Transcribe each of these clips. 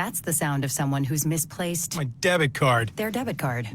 That's the sound of someone who's misplaced My debit card. their debit card.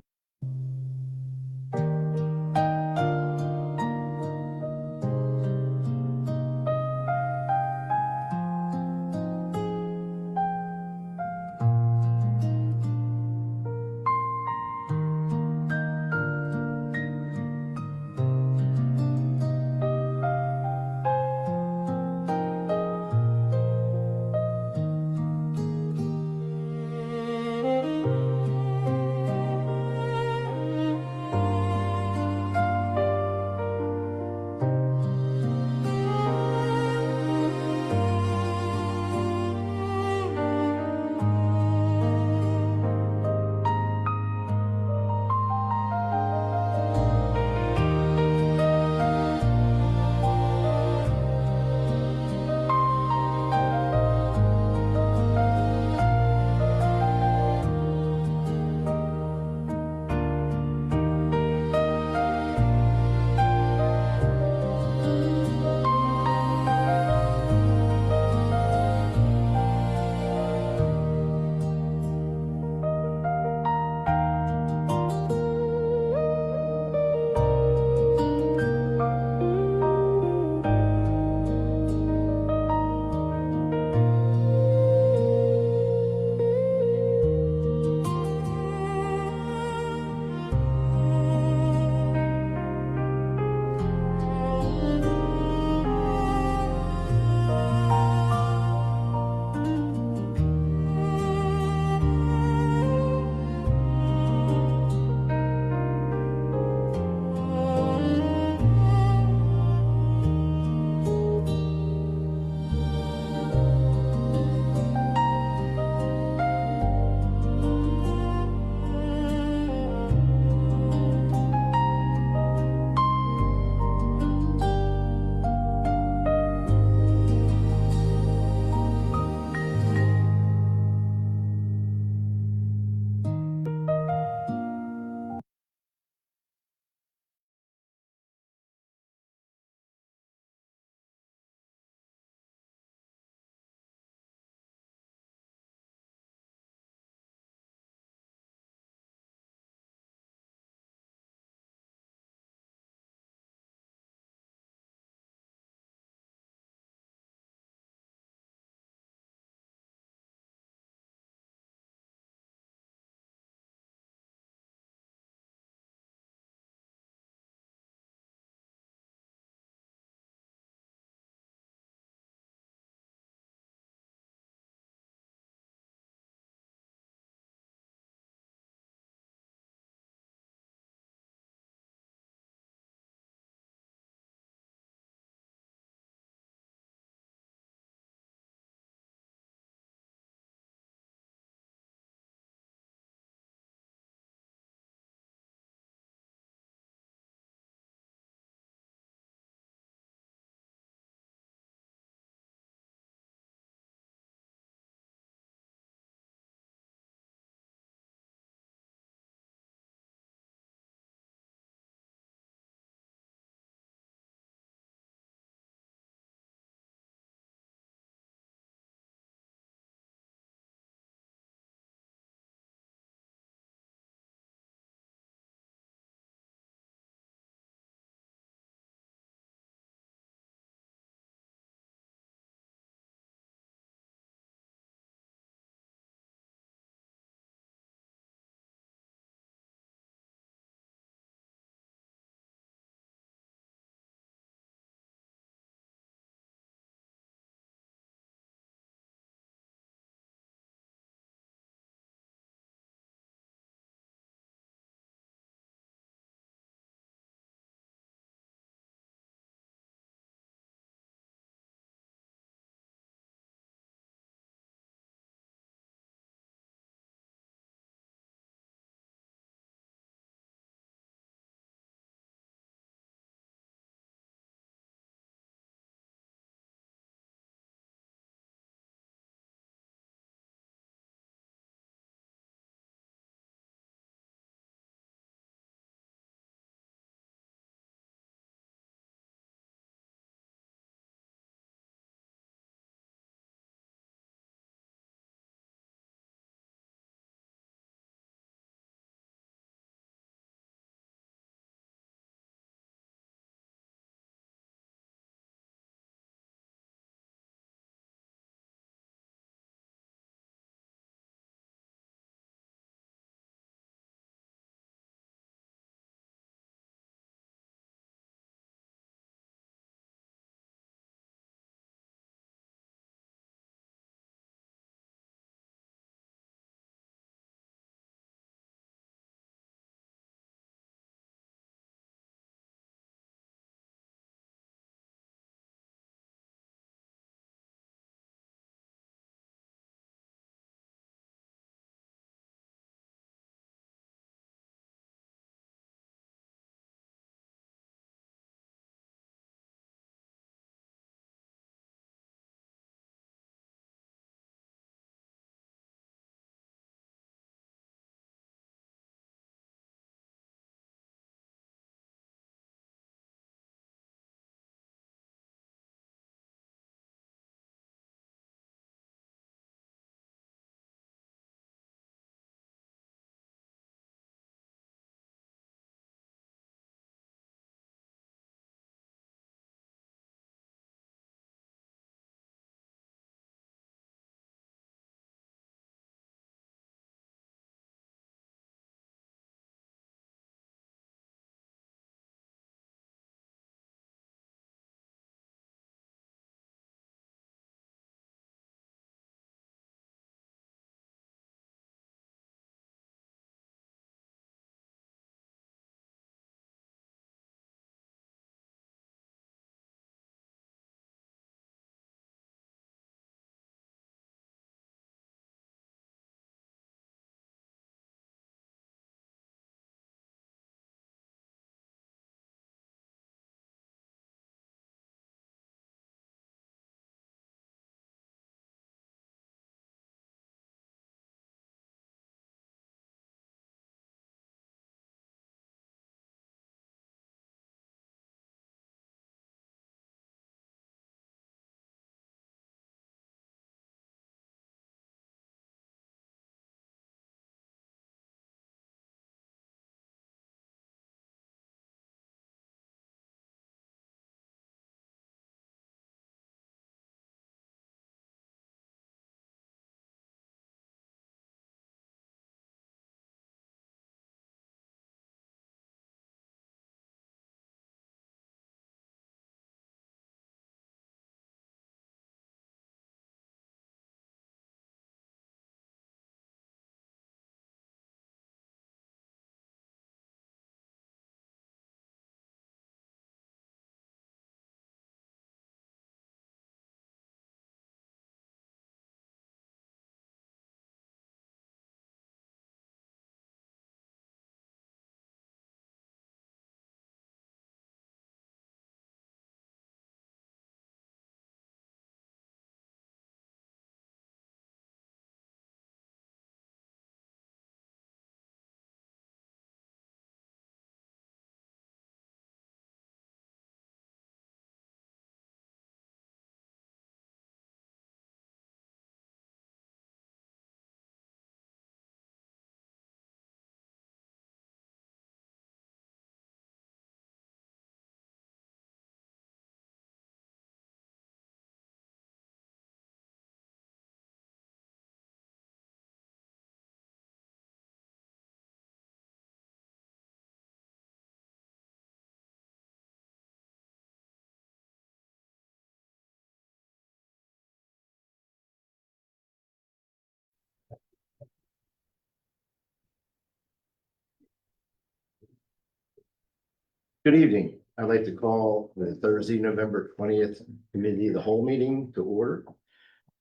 Good evening. I'd like to call the Thursday, November 20th Committee of the Whole meeting to order.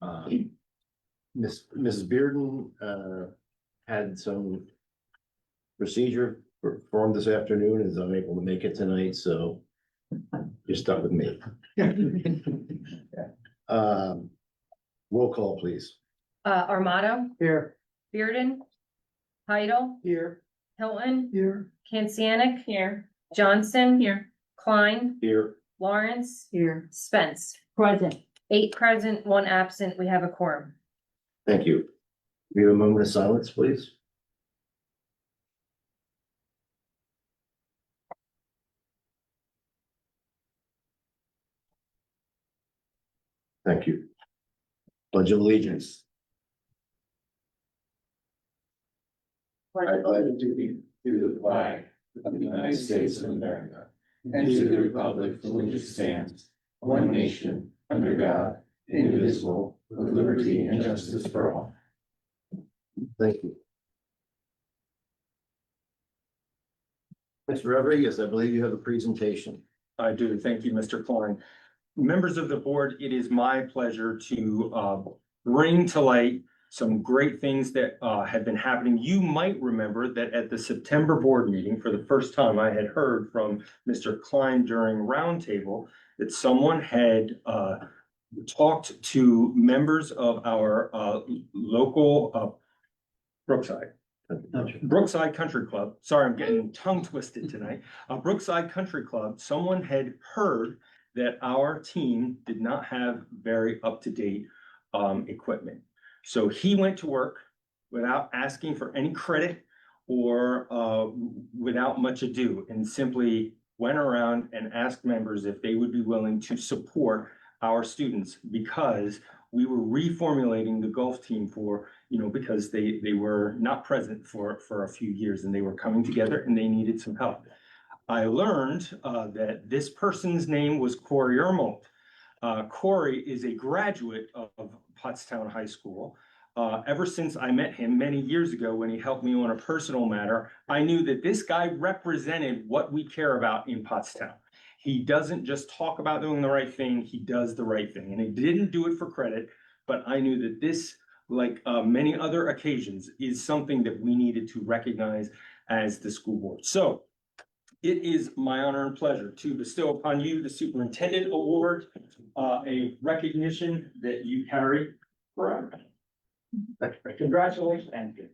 Mrs. Bearden had some procedure performed this afternoon and is unable to make it tonight, so you're stuck with me. Roll call, please. Armato, Here. Bearden, Heidel, Here. Hilton, Here. Kancianic. Here. Johnson. Here. Klein, Here. Lawrence, Here. Spence. Present. 8 present, 1 absent. We have a quorum. Thank you. We have a moment of silence, please. Thank you. Pledge of Allegiance. I pledge duty to the flag of the United States of America and to the republic for which it stands, one nation, under God, indivisible, with liberty and justice for all. Thank you. Mr. Rodriguez, I believe you have a presentation. I do. Thank you, Mr. Klein. Members of the board, it is my pleasure to bring to light some great things that have been happening. You might remember that at the September board meeting, for the first time, I had heard from Mr. Klein during roundtable that someone had talked to members of our local Brookside Country Club. Sorry, I'm getting tongue twisted tonight. Brookside Country Club, someone had heard that our team did not have very up-to-date equipment. So he went to work without asking for any credit or without much ado, and simply went around and asked members if they would be willing to support our students, because we were reformulating the golf team for, because they were not present for a few years and they were coming together and they needed some help. I learned that this person's name was Corey Ermold. Corey is a graduate of Pottstown High School. Ever since I met him many years ago when he helped me on a personal matter, I knew that this guy represented what we care about in Pottstown. He doesn't just talk about doing the right thing, he does the right thing. And he didn't do it for credit, but I knew that this, like many other occasions, is something that we needed to recognize as the school board. So it is my honor and pleasure to bestow upon you the Superintendent Award, a recognition that you carry forever. Congratulations. Thank you.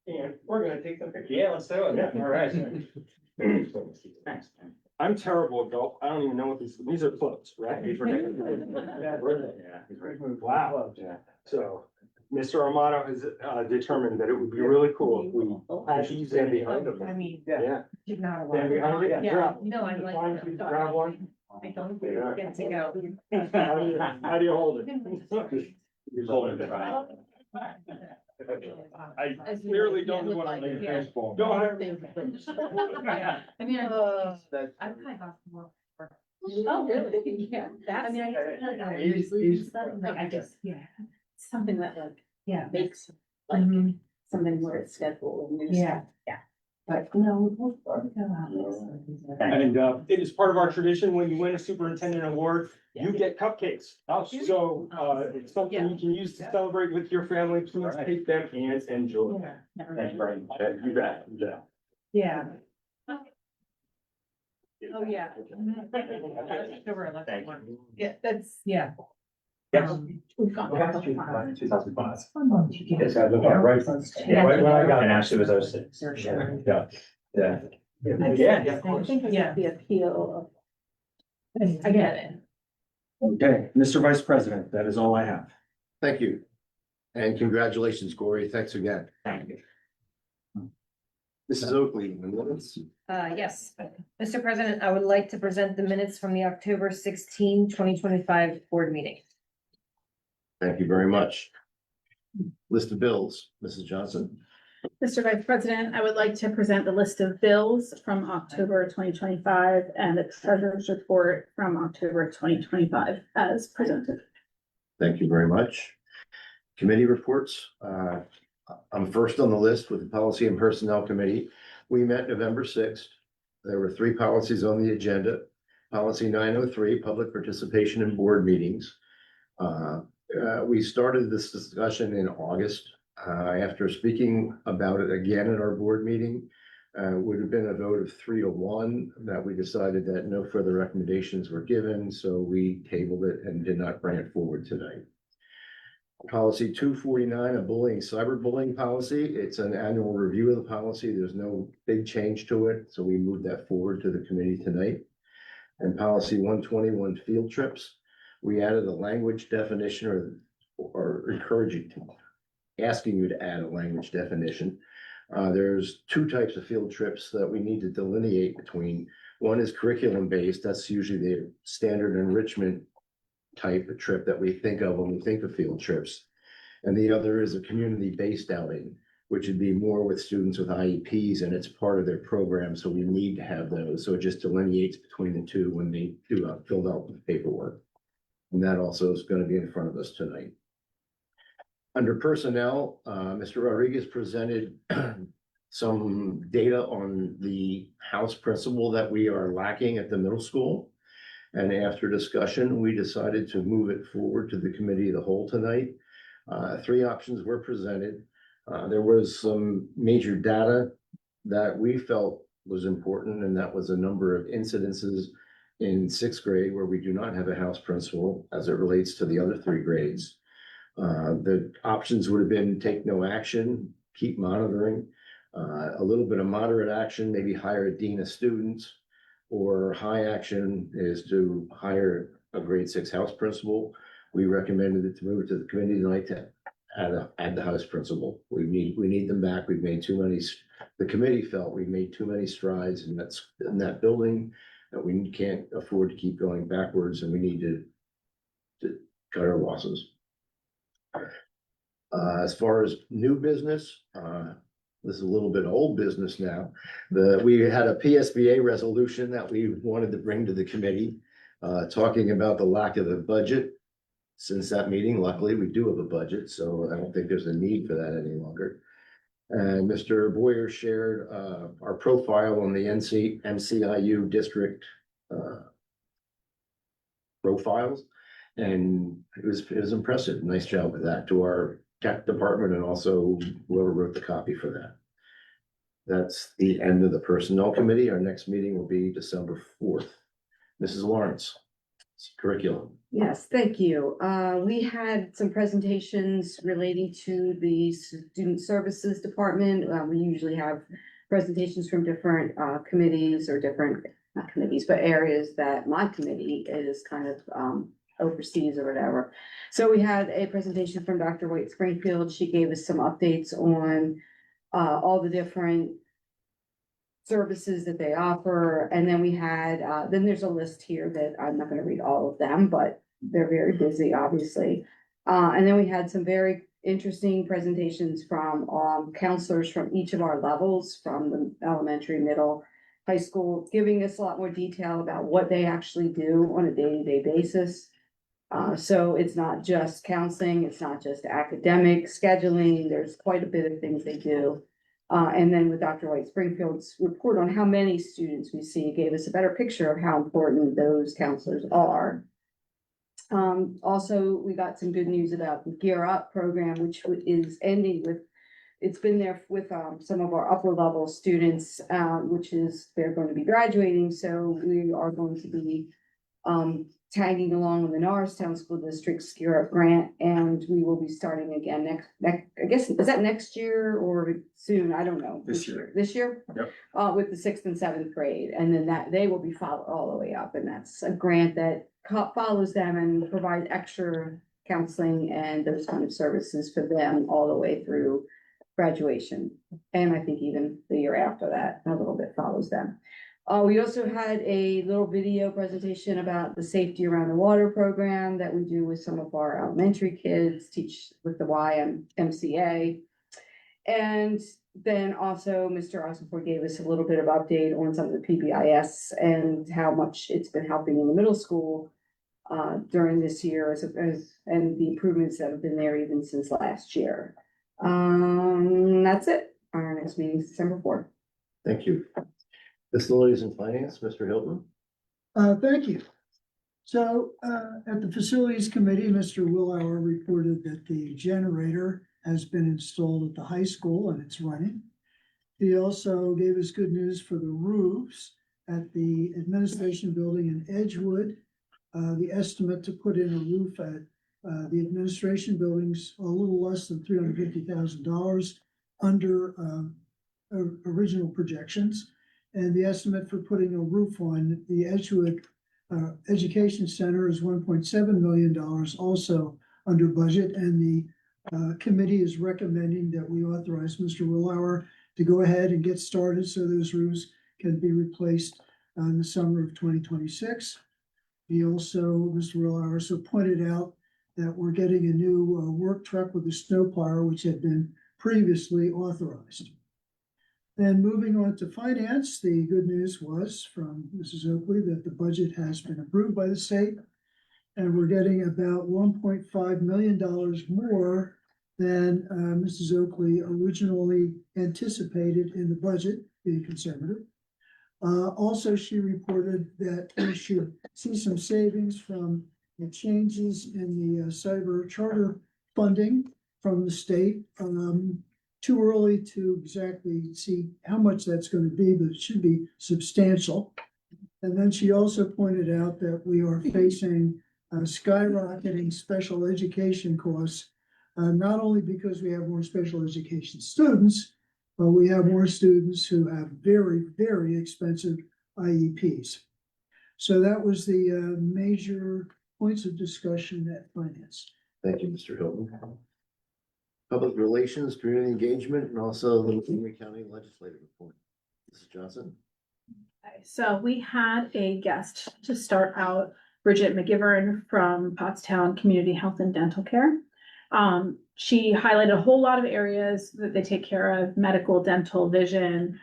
And we're gonna take some pictures. Yeah, let's do it. Yeah, all right. Thanks. I'm terrible at golf. I don't even know what these are clubs, right? Wow. So Mr. Armato has determined that it would be really cool if we stand behind them. I mean, Yeah. you're not Stand behind it? Yeah, no, I like. Fine, please grab one. I don't get to go. How do you hold it? You hold it. I clearly don't know what I'm doing. Go ahead. I mean, I've kind of got more. Oh, really? Yeah. That's. I mean, I guess, yeah, something that makes like something where it's scheduled and. Yeah. But no. And it is part of our tradition, when you win a superintendent award, you get cupcakes. So it's something you can use to celebrate with your family. Please take them and enjoy. Thank you very much. You bet. Yeah. Oh, yeah. Thank you. Yeah, that's, yeah. Yes. We've gone. 2005. Yes, I look at right. Yeah, right when I got it, actually was 06. Yeah. Yeah. Yeah. I think it's the appeal of. I get it. Okay, Mr. Vice President, that is all I have. Thank you. And congratulations, Corey. Thanks again. Thank you. Mrs. Oakley, the minutes. Yes, Mr. President, I would like to present the minutes from the October 16, 2025 board meeting. Thank you very much. List of bills, Mrs. Johnson. Mr. Vice President, I would like to present the list of bills from October 2025 and the treasurer's report from October 2025 as presented. Thank you very much. Committee reports. I'm first on the list with the Policy and Personnel Committee. We met November 6th. There were 3 policies on the agenda. Policy 903, public participation in board meetings. We started this discussion in August. After speaking about it again at our board meeting, would have been a vote of 3-1 that we decided that no further recommendations were given, so we tabled it and did not bring it forward tonight. Policy 249, a bullying, cyberbullying policy. It's an annual review of the policy. There's no big change to it, so we moved that forward to the committee tonight. And policy 121, field trips. We added a language definition or encouraging, asking you to add a language definition. There's 2 types of field trips that we need to delineate between. One is curriculum based. That's usually the standard enrichment type of trip that we think of when we think of field trips. And the other is a community-based outing, which would be more with students with IEPs, and it's part of their program, so we need to have those. So it just delineates between the 2 when they do filled out the paperwork. And that also is going to be in front of us tonight. Under personnel, Mr. Rodriguez presented some data on the house principal that we are lacking at the middle school. And after discussion, we decided to move it forward to the committee of the whole tonight. 3 options were presented. There was some major data that we felt was important, and that was a number of incidences in 6th grade where we do not have a house principal as it relates to the other 3 grades. The options would have been take no action, keep monitoring, a little bit of moderate action, maybe hire a dean of students, or high action is to hire a grade 6 house principal. We recommended it to move it to the committee tonight to add the house principal. We need them back. We've made too many, the committee felt we made too many strides in that building that we can't afford to keep going backwards, and we need to cut our losses. As far as new business, this is a little bit old business now. We had a PSBA resolution that we wanted to bring to the committee, talking about the lack of a budget. Since that meeting, luckily, we do have a budget, so I don't think there's a need for that any longer. And Mr. Boyer shared our profile on the MCIU district profiles, and it was impressive. Nice job with that to our tech department and also whoever wrote the copy for that. That's the end of the personnel committee. Our next meeting will be December 4th. Mrs. Lawrence, curriculum. Yes, thank you. We had some presentations relating to the student services department. We usually have presentations from different committees or different, not committees, but areas that my committee is kind of overseas or whatever. So we had a presentation from Dr. White Springfield. She gave us some updates on all the different services that they offer. And then we had, then there's a list here that I'm not gonna read all of them, but they're very busy, obviously. And then we had some very interesting presentations from counselors from each of our levels, from the elementary, middle, high school, giving us a lot more detail about what they actually do on a day-to-day basis. So it's not just counseling, it's not just academic scheduling, there's quite a bit of things they do. And then with Dr. White Springfield's report on how many students we see gave us a better picture of how important those counselors are. Also, we got some good news about the Gear Up program, which is ending with, it's been there with some of our upper level students, which is they're going to be graduating. So we are going to be tagging along with the Norristown School District's Gear Up grant, and we will be starting again next, I guess, is that next year or soon? I don't know. This year. This year? Yep. With the 6th and 7th grade, and then that they will be followed all the way up, and that's a grant that follows them and provides extra counseling and those kind of services for them all the way through graduation. And I think even the year after that, a little bit follows them. We also had a little video presentation about the Safety Around the Water program that we do with some of our elementary kids, teach with the YMCA. And then also Mr. Osborne gave us a little bit of update on some of the PBIS and how much it's been helping in the middle school. during this year and the improvements that have been there even since last year. That's it. Our next meeting is December 4th. Thank you. Facilities and Finance, Mr. Hilton. Thank you. So, at the Facilities Committee, Mr. Willauer reported that the generator has been installed at the high school and it's running. He also gave us good news for the roofs at the administration building in Edgewood. The estimate to put in a roof at the administration building's a little less than $350,000 under original projections. And the estimate for putting a roof on the Edgewood Education Center is $1.7 million, also under budget. And the committee is recommending that we authorize Mr. Willauer to go ahead and get started so those roofs can be replaced in the summer of 2026. He also, Mr. Willauer also pointed out that we're getting a new work truck with a snowplower, which had been previously authorized. Then moving on to finance, the good news was from Mrs. Oakley that the budget has been approved by the state. And we're getting about $1.5 million more than Mrs. Oakley originally anticipated in the budget, being conservative. Also, she reported that we should see some savings from the changes in the cyber charter funding from the state. Too early to exactly see how much that's going to be, but it should be substantial. And then she also pointed out that we are facing skyrocketing special education costs, not only because we have more special education students, but we have more students who have very, very expensive IEPs. So that was the major points of discussion at finance. Thank you, Mr. Hilton. Public Relations, Community Engagement, and also the Montgomery County Legislative Report. Mrs. Johnson. Okay, so we had a guest to start out, Bridget McGivern from Pottstown Community Health and Dental Care. She highlighted a whole lot of areas that they take care of: medical, dental, vision,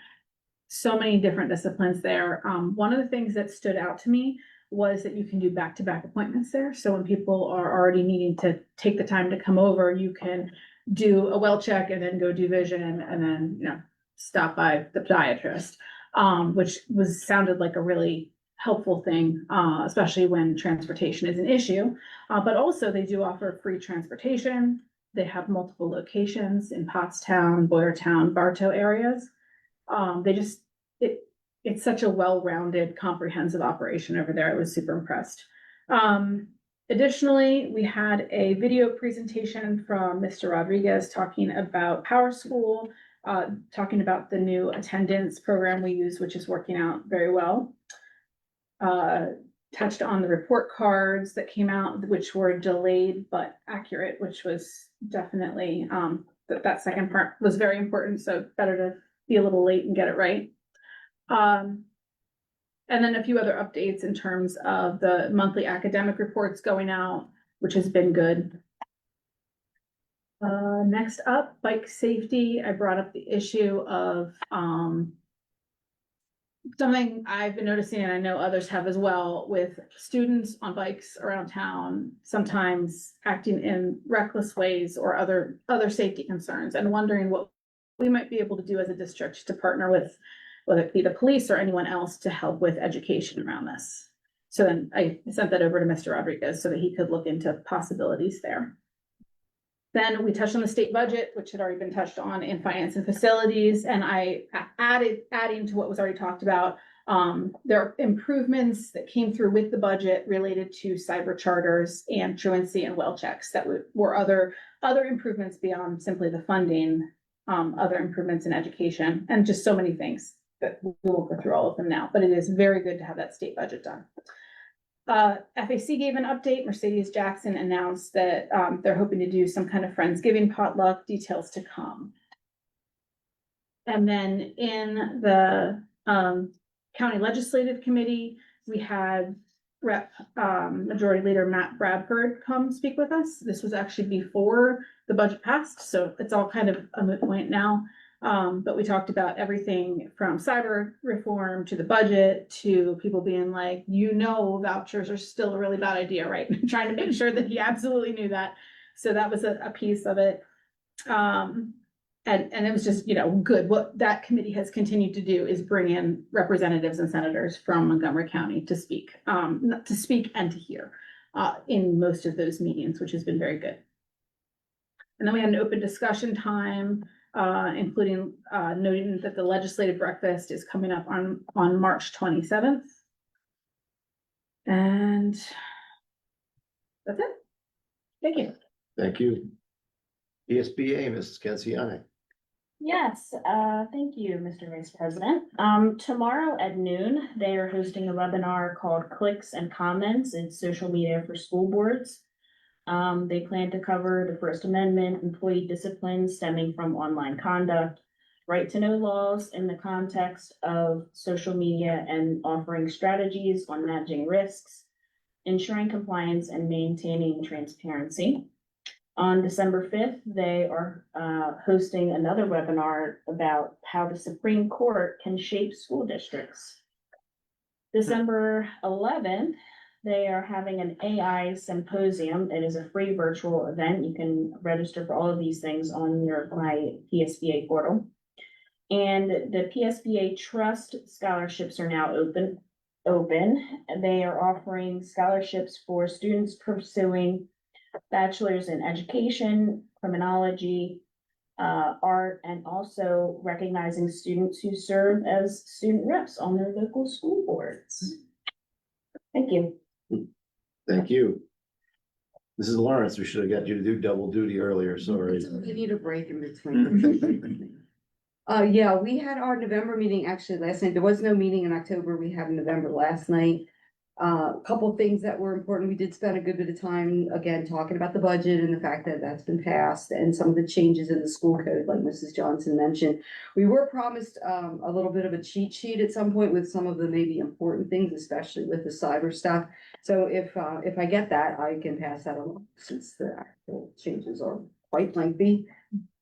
so many different disciplines there. One of the things that stood out to me was that you can do back-to-back appointments there. So when people are already needing to take the time to come over, you can do a well check and then go do vision and then, stop by the podiatrist, which sounded like a really helpful thing, especially when transportation is an issue. But also they do offer free transportation. They have multiple locations in Pottstown, Boyertown, Bartow areas. It's such a well-rounded, comprehensive operation over there. I was super impressed. Additionally, we had a video presentation from Mr. Rodriguez talking about Power School, talking about the new attendance program we use, which is working out very well. Touched on the report cards that came out, which were delayed but accurate, which was definitely, that second part was very important. So better to be a little late and get it right. And then a few other updates in terms of the monthly academic reports going out, which has been good. Next up, bike safety. I brought up the issue of something I've been noticing, and I know others have as well, with students on bikes around town, sometimes acting in reckless ways or other safety concerns, and wondering what we might be able to do as a district to partner with, whether it be the police or anyone else, to help with education around this. So then I sent that over to Mr. Rodriguez so that he could look into possibilities there. Then we touched on the state budget, which had already been touched on in finance and facilities. And I adding to what was already talked about, there are improvements that came through with the budget related to cyber charters and truancy and well checks that were other improvements beyond simply the funding, other improvements in education, and just so many things that we won't go through all of them now, but it is very good to have that state budget done. FAC gave an update. Mercedes Jackson announced that they're hoping to do some kind of Friendsgiving potluck, details to come. And then in the County Legislative Committee, we had Rep Majority Leader Matt Bradford come speak with us. This was actually before the budget passed, so it's all kind of a moot point now. But we talked about everything from cyber reform to the budget to people being like, vouchers are still a really bad idea, right? Trying to make sure that he absolutely knew that. So that was a piece of it. And it was just, good. What that committee has continued to do is bring in representatives and senators from Montgomery County to speak, and to hear in most of those meetings, which has been very good. And then we had an open discussion time, including noting that the legislative breakfast is coming up on March 27th. And that's it. Thank you. Thank you. PSBA, Mrs. Canciani. Yes, thank you, Mr. Vice President. Tomorrow at noon, they are hosting a webinar called Clicks and Comments in Social Media for School Boards. They plan to cover the First Amendment, employee discipline stemming from online conduct, right to know laws in the context of social media, and offering strategies on managing risks, ensuring compliance, and maintaining transparency. On December 5th, they are hosting another webinar about how the Supreme Court can shape school districts. December 11th, they are having an AI symposium. It is a free virtual event. You can register for all of these things on my PSBA portal. And the PSBA Trust scholarships are now open. They are offering scholarships for students pursuing bachelor's in education, criminology, art, and also recognizing students who serve as student reps on their local school boards. Thank you. Thank you. Mrs. Lawrence, we should have got you to do double duty earlier, sorry. We need a break in between. Yeah, we had our November meeting actually last night. There was no meeting in October. We had November last night. A couple things that were important. We did spend a good bit of time, again, talking about the budget and the fact that that's been passed and some of the changes in the school code, like Mrs. Johnson mentioned. We were promised a little bit of a cheat sheet at some point with some of the maybe important things, especially with the cyber stuff. So if I get that, I can pass that along since the actual changes are quite lengthy.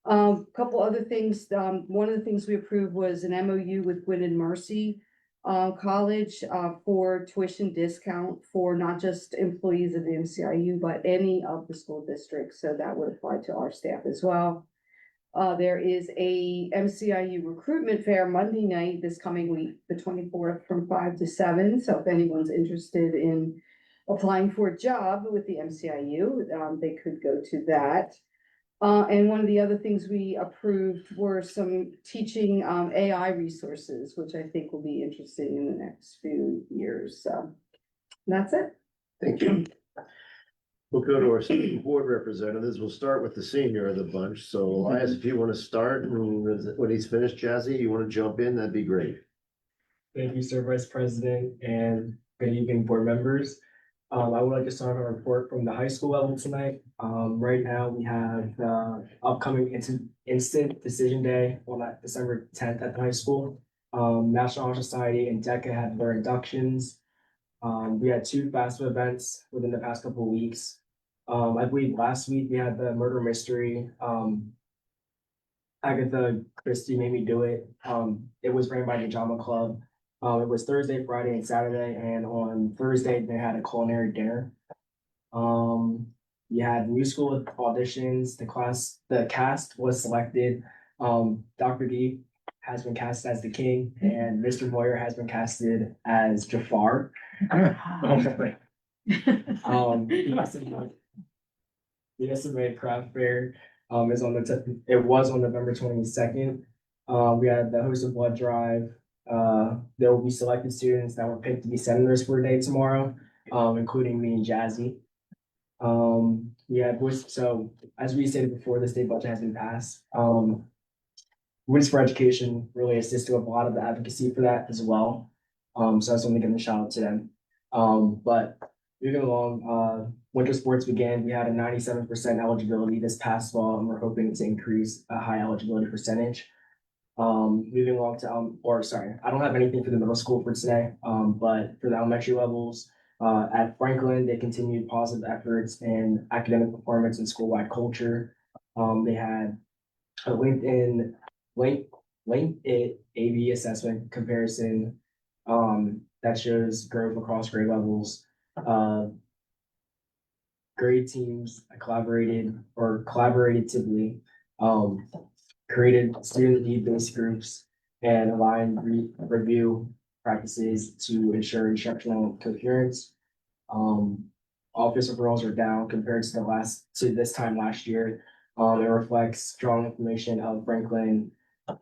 Couple other things. One of the things we approved was an MOU with Gwynedd Mercy College for tuition discount for not just employees of the MCIU, but any of the school districts. So that would apply to our staff as well. There is a MCIU recruitment fair Monday night this coming week, the 24th, from 5 to 7. So if anyone's interested in applying for a job with the MCIU, they could go to that. And one of the other things we approved were some teaching AI resources, which I think will be interesting in the next few years. So that's it. Thank you. We'll go to our student board representatives. We'll start with the senior of the bunch. So Elias, if you want to start, and when he's finished, Jazzy, you want to jump in, that'd be great. Thank you, Sir Vice President, and good evening, board members. I would like to start our report from the high school level tonight. Right now, we have the upcoming instant decision day on December 10th at the high school. National Honor Society and DECA had their inductions. We had 2 FAFSA events within the past couple of weeks. I believe last week we had the murder mystery. Agatha Christie made me do it. It was ran by the Drama Club. It was Thursday, Friday, and Saturday, and on Thursday they had a culinary dinner. We had musical auditions. The cast was selected. Dr. D has been cast as the king, and Mr. Moyer has been casted as Jafar. The estimated craft fair is on it was on November 22nd. We had the host of blood drive. There will be selected students that were picked to be senators for a day tomorrow, including me and Jazzy. So as we stated before, the state budget has been passed. Voice for Education really assisted with a lot of the advocacy for that as well. So I just want to give a shout out to them. But moving along, winter sports began. We had a 97% eligibility this past fall, and we're hoping to increase a high eligibility percentage. Moving along to, I don't have anything for the middle school for today, but for the elementary levels, at Franklin, they continued positive efforts in academic performance and school-wide culture. They had a LinkedIn link it AB assessment comparison, that shows growth across grade levels. Grade teams collaboratively, created student need-based groups and aligned review practices to ensure instructional coherence. Office referrals are down compared to this time last year. It reflects strong information of Franklin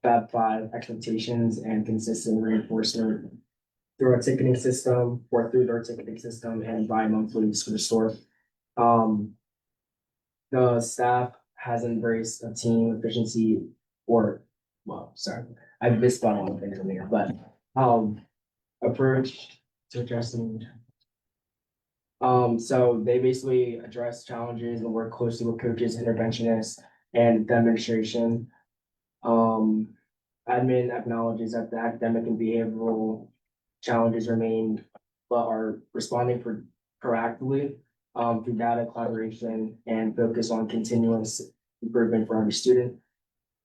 Fab 5 expectations and consistent reinforcement through their ticketing system and bi-monthly school store. The staff has embraced a team efficiency I misspelled one thing in there, but approach to addressing. So they basically address challenges and work closely with coaches, interventionists, and the administration. Admin acknowledges that the academic and behavioral challenges remain, but are responding proactively through data collaboration and focus on continuous improvement for every student.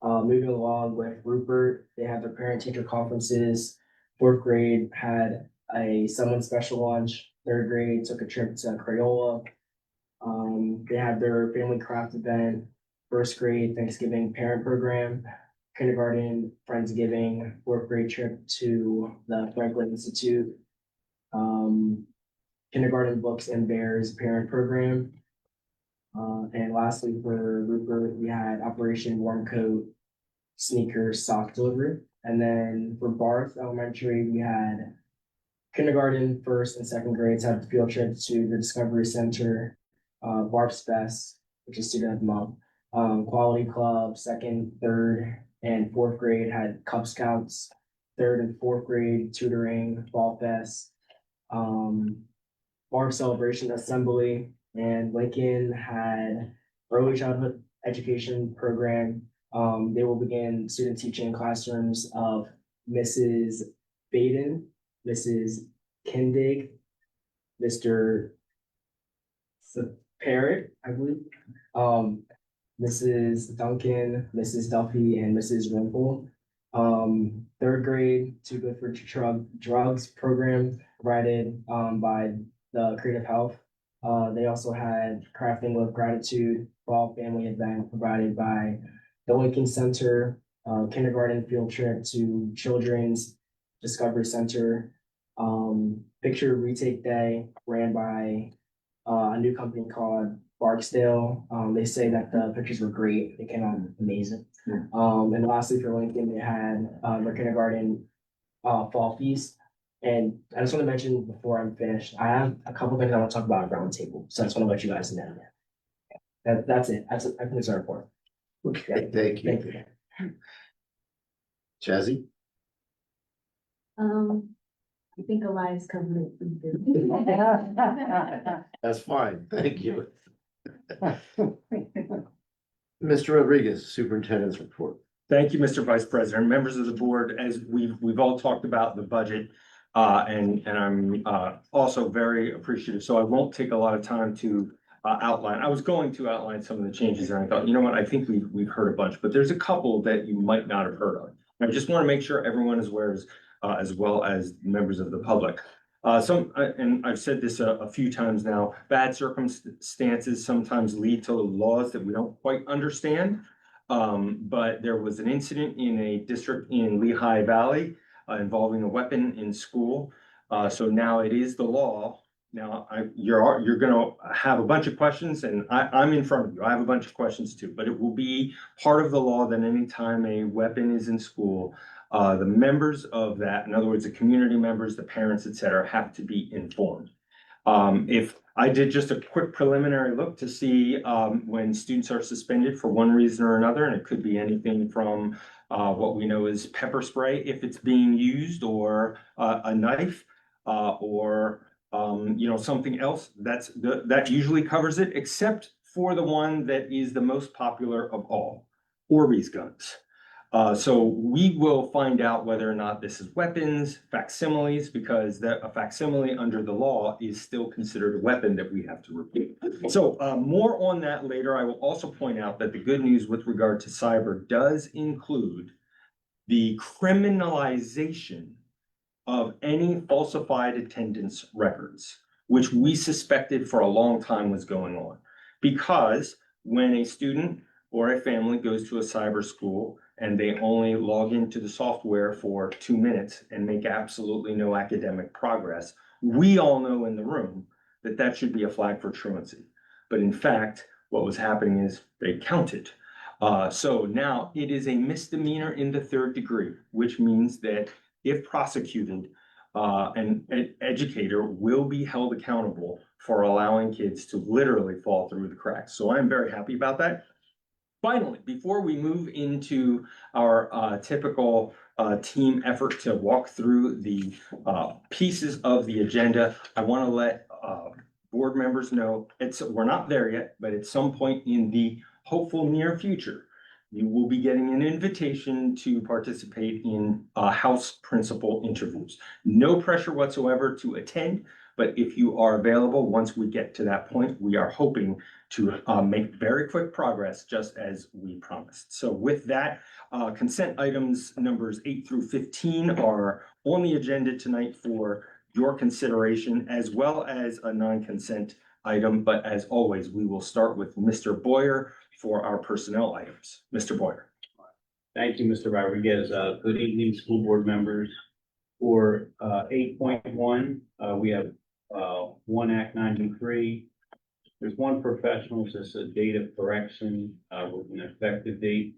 Moving along with Rupert, they had their parent-teacher conferences. Fourth grade had a someone special lunch. Third grade took a trip to Crayola. They had their family craft event. First grade Thanksgiving parent program. Kindergarten Friendsgiving. Fourth grade trip to the Franklin Institute. Kindergarten Books and Bears parent program. And lastly, for Rupert, we had Operation Warm Coat Sneaker Sock Delivery. And then for Barth Elementary, we had kindergarten, first and second grades had the field trip to the Discovery Center, Barf's Fest, which is student of the month, Quality Club, second, third, and fourth grade had Cub Scouts, third and fourth grade tutoring, Fall Fest, Barf Celebration Assembly, and Lincoln had early childhood education program. They will begin student teaching in classrooms of Mrs. Baden, Mrs. Kindig, Mr. Parrott, I believe, Mrs. Duncan, Mrs. Duffy, and Mrs. Wimple. Third grade, Too Good for Drugs program provided by the Creative Health. They also had Crafting with Gratitude fall family event provided by the Lincoln Center, kindergarten field trip to Children's Discovery Center, picture retake day ran by a new company called Barksdale. They say that the pictures were great. They came out amazing. And lastly for Lincoln, they had their kindergarten fall feast. And I just want to mention before I'm finished, I have a couple things I want to talk about at roundtable. So I just want to let you guys know. That's it. I think it's our report. Okay, thank you. Thank you. Chazzy? I think Elias covered it. That's fine, thank you. Mr. Rodriguez, Superintendent's report. Thank you, Mr. Vice President, members of the board. As we've all talked about the budget, and I'm also very appreciative. So I won't take a lot of time to outline. I was going to outline some of the changes, and I thought, you know what, I think we've heard a bunch, but there's a couple that you might not have heard of. And I just want to make sure everyone is aware, as well as members of the public. And I've said this a few times now, bad circumstances sometimes lead to laws that we don't quite understand. But there was an incident in a district in Lehigh Valley involving a weapon in school. So now it is the law. Now you're gonna have a bunch of questions, and I'm in front of you. I have a bunch of questions too, but it will be part of the law that anytime a weapon is in school, the members of that, in other words, the community members, the parents, et cetera, have to be informed. If I did just a quick preliminary look to see when students are suspended for one reason or another, and it could be anything from what we know is pepper spray if it's being used, or a knife, or something else. That usually covers it, except for the one that is the most popular of all, Orbeez guns. So we will find out whether or not this is weapons, facsimiles, because a facsimile under the law is still considered a weapon that we have to repeat. So more on that later. I will also point out that the good news with regard to cyber does include the criminalization of any falsified attendance records, which we suspected for a long time was going on. Because when a student or a family goes to a cyber school and they only log into the software for 2 minutes and make absolutely no academic progress, we all know in the room that that should be a flag for truancy. But in fact, what was happening is they counted. So now it is a misdemeanor in the 3rd degree, which means that if prosecuted, an educator will be held accountable for allowing kids to literally fall through the cracks. So I'm very happy about that. Finally, before we move into our typical team effort to walk through the pieces of the agenda, I want to let board members know we're not there yet, but at some point in the hopeful near future, you will be getting an invitation to participate in House principal interviews. No pressure whatsoever to attend, but if you are available, once we get to that point, we are hoping to make very quick progress, just as we promised. So with that, consent items numbers 8 through 15 are on the agenda tonight for your consideration, as well as a non-consent item. But as always, we will start with Mr. Boyer for our personnel items. Mr. Boyer. Thank you, Mr. Rodriguez. Good evening, school board members. For 8.1, we have 1 Act 93. There's 1 professional, it's just a date of correction with an effective date,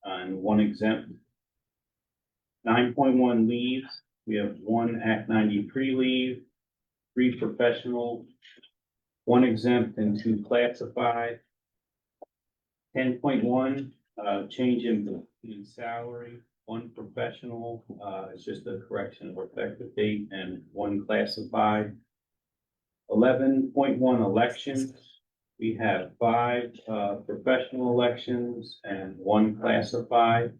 and 1 exempt. 9.1 leaves, we have 1 Act 93 leave, 3 professional, 1 exempt, and 2 classified. 10.1, change in salary, 1 professional, it's just a correction of effective date, and 1 classified. 11.1 elections, we have 5 professional elections and 1 classified.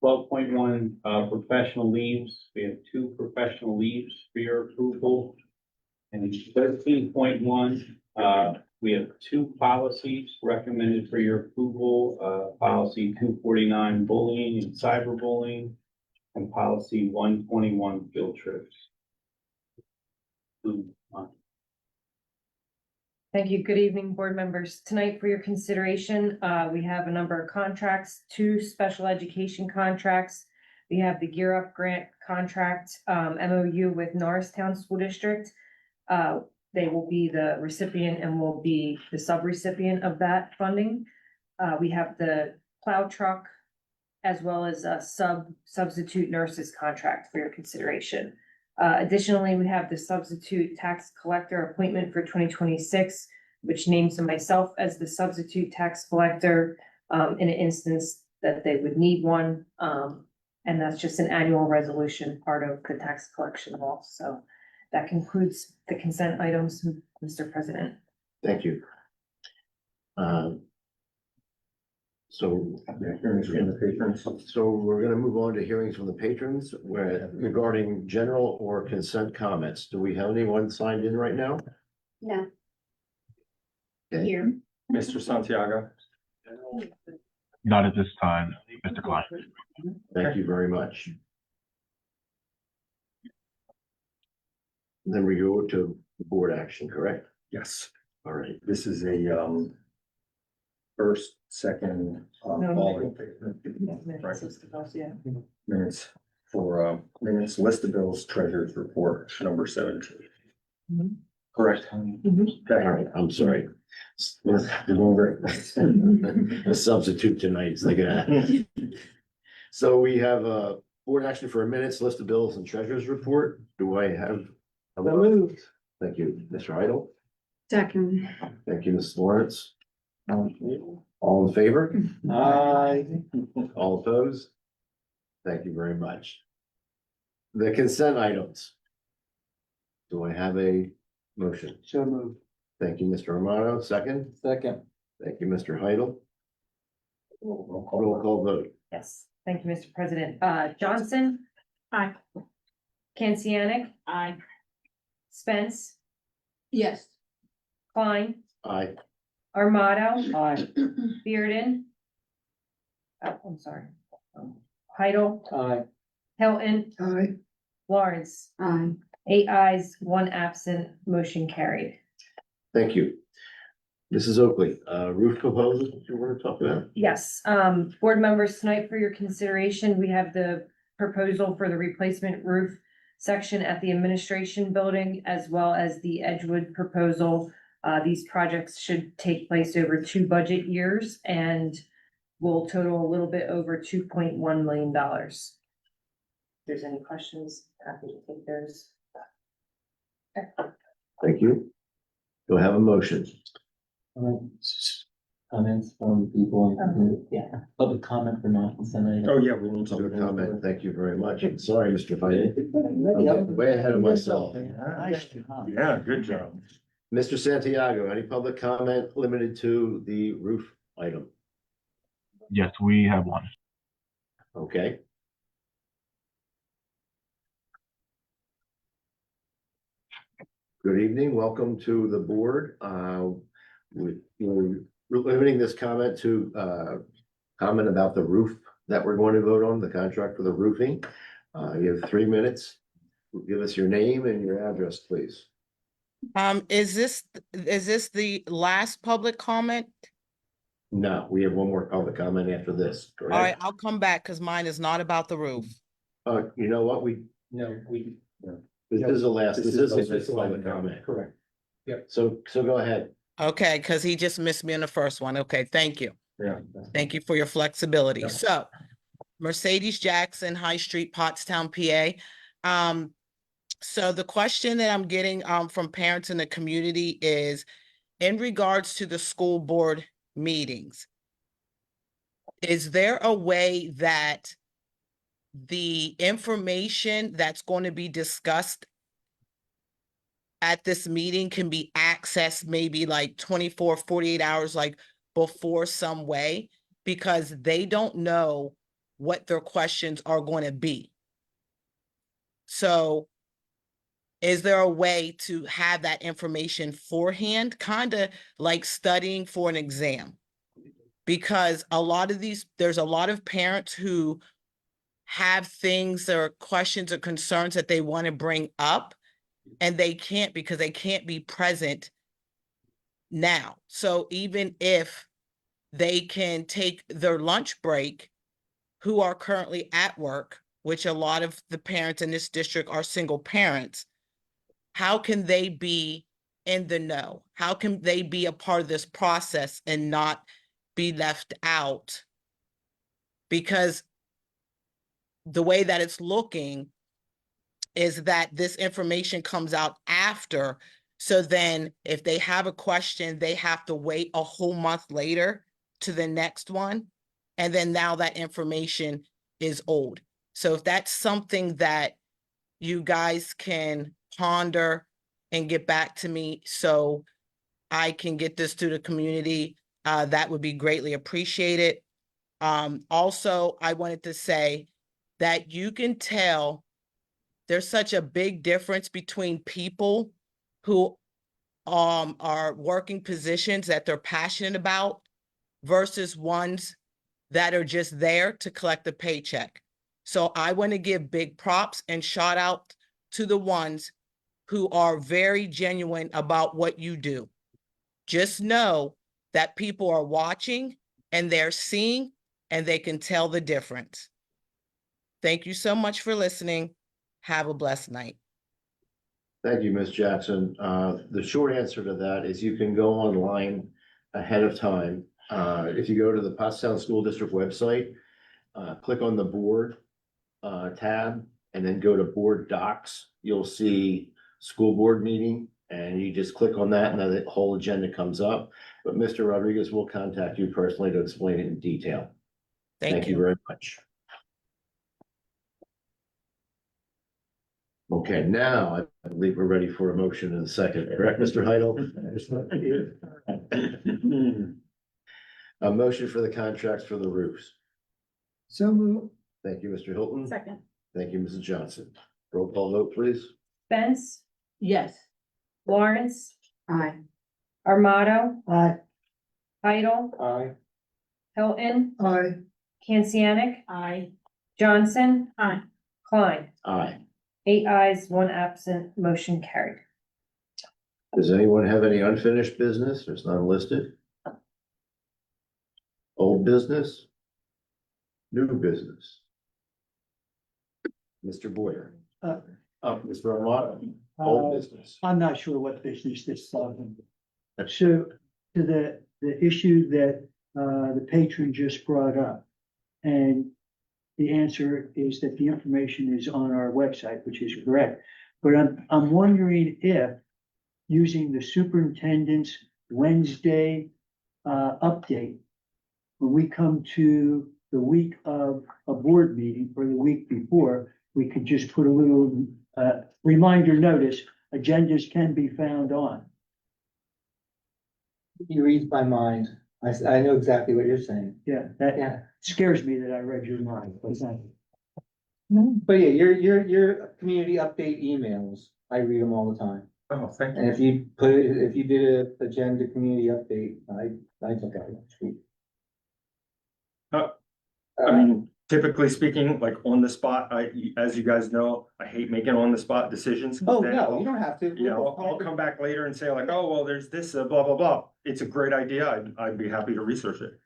12.1 professional leaves, we have 2 professional leaves for your approval. And 13.1, we have 2 policies recommended for your approval, policy 249 bullying and cyberbullying, and policy 121 field trips. Thank you. Good evening, board members. Tonight for your consideration, we have a number of contracts, 2 special education contracts. We have the Gear Up Grant contract, MOU with Norristown School District. They will be the recipient and will be the sub-recipient of that funding. We have the plow truck as well as a substitute nurses contract for your consideration. Additionally, we have the substitute tax collector appointment for 2026, which names myself as the substitute tax collector in an instance that they would need one. And that's just an annual resolution, part of the tax collection law. So that concludes the consent items, Mr. President. Thank you. So we're gonna move on to hearings from the patrons regarding general or consent comments. Do we have anyone signed in right now? No. Okay. Here. Mr. Santiago. Not at this time, Mr. Klein. Thank you very much. Then we go to board action, correct? Yes, All right. this is a first, second, all in favor. Minutes for minutes, list of bills, treasurer's report, number 17. Correct. All right, I'm sorry. You're doing great. The substitute tonight is like that. So we have a board action for minutes, list of bills and treasurer's report. Do I have? Thank you, Mr. Idle. Second. Thank you, Ms. Lawrence. All in favor? Aye. All opposed? Thank you very much. The consent items. Do I have a motion? So moved. Thank you, Mr. Armato. Second. Second. Thank you, Mr. Heidel. Roll call vote. Yes, thank you, Mr. President. Johnson, Aye. Kancianic, Aye. Spence, Yes. Klein, Aye. Armato, Aye. Bearden. Oh, I'm sorry. Heidel, Aye. Hilton, Aye. Lawrence. Aye. 8 ayes, 1 absent, motion carried. Thank you. Mrs. Oakley, roof proposal you want to talk about? Yes, board members, tonight for your consideration, we have the proposal for the replacement roof section at the administration building, as well as the Edgewood proposal. These projects should take place over 2 budget years and will total a little bit over $2.1 million. If there's any questions, happy to take those. Thank you. Do I have a motion? Comments from people, yeah, public comment for non-consent items. Oh, yeah, we need to. Public comment. Thank you very much. Sorry, Mr. Heidel. I'm getting way ahead of myself. Yeah, good job. Mr. Santiago, any public comment limited to the roof item? Yes, we have one. Okay. Good evening. Welcome to the board. We're limiting this comment to comment about the roof that we're going to vote on, the contract for the roofing. You have 3 minutes. Give us your name and your address, please. Is this the last public comment? No, we have one more public comment after this, All right, correct? I'll come back because mine is not about the roof. You know what? No, This is the last, this is this the is public comment. correct. So go ahead. Okay, because he just missed me in the first one. Okay, thank you. Yeah. Thank you for your flexibility. Yeah. So Mercedes Jackson, High Street, Pottstown, PA. So the question that I'm getting from parents in the community is in regards to the school board meetings. Is there a way that the information that's going to be discussed at this meeting can be accessed maybe like 24, 48 hours, like before some way, because they don't know what their questions are going to be? So is there a way to have that information forehand, kind of like studying for an exam? Because there's a lot of parents who have things or questions or concerns that they want to bring up, and they can't because they can't be present now. So even if they can take their lunch break, who are currently at work, which a lot of the parents in this district are single parents, how can they be in the know? How can they be a part of this process and not be left out? Because the way that it's looking is that this information comes out after. So then if they have a question, they have to wait a whole month later to the next one. And then now that information is old. So if that's something that you guys can ponder and get back to me so I can get this to the community, that would be greatly appreciated. Also, I wanted to say that you can tell there's such a big difference between people who are working positions that they're passionate about versus ones that are just there to collect a paycheck. So I want to give big props and shout out to the ones who are very genuine about what you do. Just know that people are watching and they're seeing and they can tell the difference. Thank you so much for listening. Have a blessed night. Thank you, Ms. Jackson. The short answer to that is you can go online ahead of time. If you go to the Pottstown School District website, click on the board tab and then go to board docs, you'll see school board meeting and you just click on that and then the whole agenda comes up. But Mr. Rodriguez will contact you personally to explain it in detail. Thank you very much. Okay, now I believe we're ready for a motion in a second, correct, Mr. Heidel? A motion for the contracts for the roofs. So moved. Thank you, Mr. Hilton. Second. Thank you, Mrs. Johnson. Roll call vote, please. Benz, Yes. Lawrence, Aye. Armato, Aye. Heidel, Aye. Hilton, Aye. Kancianic, Aye. Johnson, Aye. Klein. Aye. 8 ayes, 1 absent, motion carried. Does anyone have any unfinished business? There's none listed. Old business? New business? Mr. Boyer? Mr. Armato? Old business? I'm not sure what business this falls under. So to the issue that the patron just brought up. And the answer is that the information is on our website, which is correct. But I'm wondering if using the superintendent's Wednesday update, when we come to the week of a board meeting or the week before, we could just put a little reminder notice, agendas can be found on. You read my mind. I know exactly what you're saying. Yeah, that scares me that I read your mind, but thank you. But yeah, your community update emails, I read them all the time. Oh, thank And you. if you did a agenda community update, I took out each week. I mean, typically speaking, like on the spot, as you guys know, I hate making on the spot decisions. Oh, Then no, I'll- you don't have to. You know, I'll come back later and say like, oh, well, there's this, blah, blah, blah. It's a great idea. I'd be happy to research it.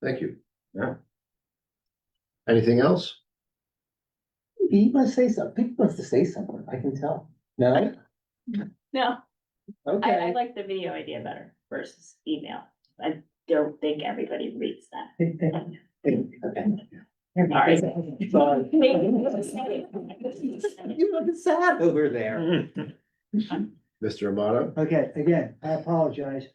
Thank you. Yeah. Anything else? He must say something. People must to say something. I can tell. No? No, I Okay. like the video idea better versus email. I don't think everybody reads that. Sorry. Sorry. You look sad over there. Mr. Amato? Okay, again, I apologize.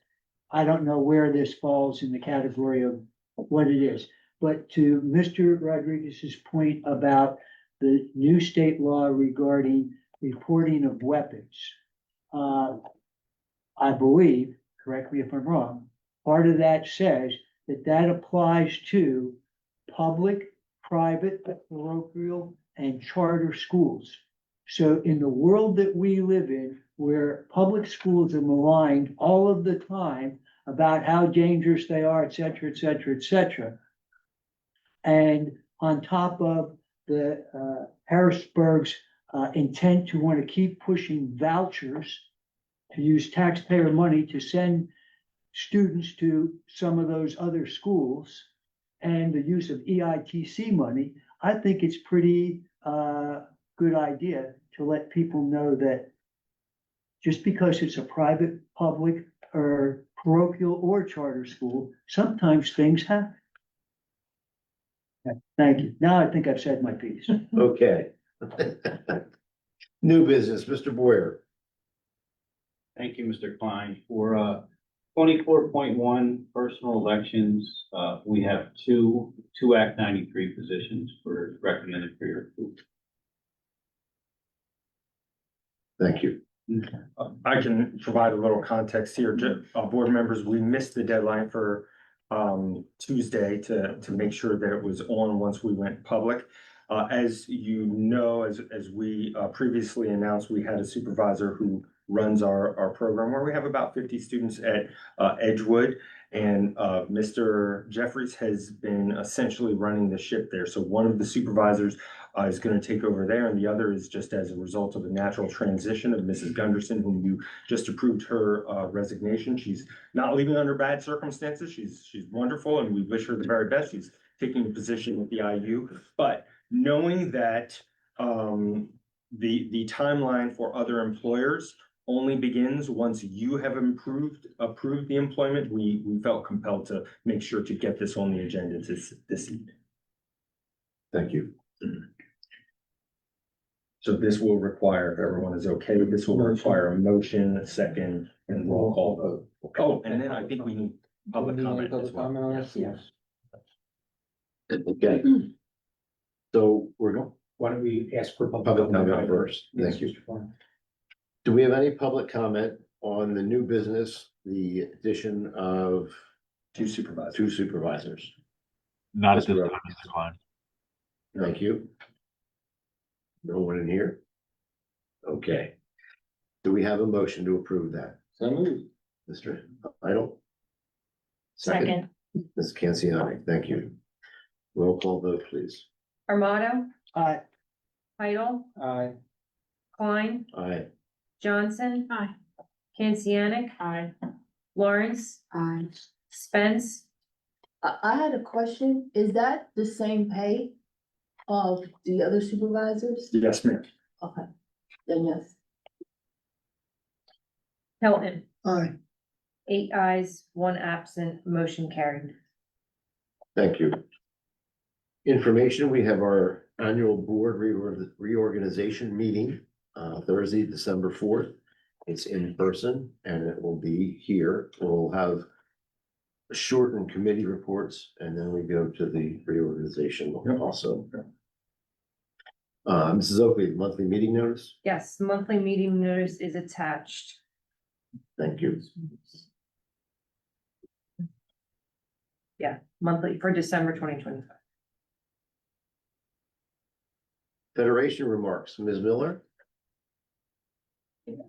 I don't know where this falls in the category of what it is. But to Mr. Rodriguez's point about the new state law regarding reporting of weapons. I believe, correct me if I'm wrong, part of that says that applies to public, private, parochial, and charter schools. So in the world that we live in, where public schools are maligned all of the time about how dangerous they are, et cetera, et cetera, et cetera. And on top of the Harrisburg's intent to want to keep pushing vouchers to use taxpayer money to send students to some of those other schools and the use of EITC money, I think it's pretty good idea to let people know that just because it's a private, public, or parochial or charter school, sometimes things happen. Thank you. Now I think I've said my piece. Okay. New business, Mr. Boyer. Thank you, Mr. Klein. For 24.1 personal elections, we have two Act 93 positions for recommended for your approval. Thank you. I can provide a little context here. Board members, we missed the deadline for Tuesday to make sure that it was on once we went public. As you know, as we previously announced, we had a supervisor who runs our program where we have about 50 students at Edgewood. And Mr. Jeffries has been essentially running the ship there. So one of the supervisors is going to take over there, and the other is just as a result of the natural transition of Mrs. Gunderson, whom you just approved her resignation. She's not leaving under bad circumstances. She's wonderful, and we wish her the very best. She's taking a position with the IU, but knowing that the timeline for other employers only begins once you have approved the employment, we felt compelled to make sure to get this on the agenda this evening. Thank you. So this will require, if everyone is okay, this will require a motion, a second, and roll call vote. Oh, and then I think we need public comment as well. Yes. Okay. So we're going, Why don't we ask for public comment first. Thank you. Do we have any public comment on the new business, the addition of Two supervisors. two supervisors? Not at this Mr. time, Mr. Klein. Thank you. No one in here? Okay. Do we have a motion to approve that? So moved. Mr. Idle? Second. Ms. Canciani, thank you. Roll call vote, please. Armato, Aye. Heidel, Aye. Klein, Aye. Johnson, Aye. Kancianic, Aye. Lawrence, Aye. Spence. I had a question. Is that the same pay of the other supervisors? Yes, ma'am. Okay, then yes. Hilton, Aye. 8 ayes, 1 absent, motion carried. Thank you. Information, we have our annual board reorganization meeting, Thursday, December 4th. It's in person and it will be here. We'll have shortened committee reports and then we go to the reorganization also. Mrs. Oakley, monthly meeting notice. Yes, monthly meeting notice is attached. Thank you. Yeah, monthly for December 2025. Federation remarks, Ms. Miller.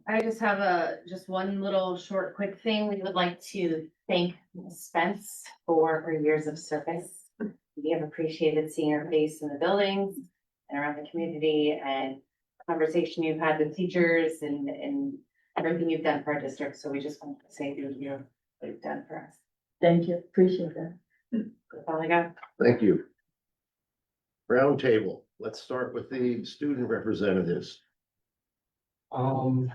I just have just one little short, quick thing. We would like to thank Ms. Spence for her years of service. We have appreciated seeing her face in the buildings and around the community, and conversation you've had with teachers and everything you've done for our district. So we just want to say thank you for what you've done for us. Thank you, appreciate that. That's all I got. Thank you. Roundtable. Let's start with the student representatives. Well,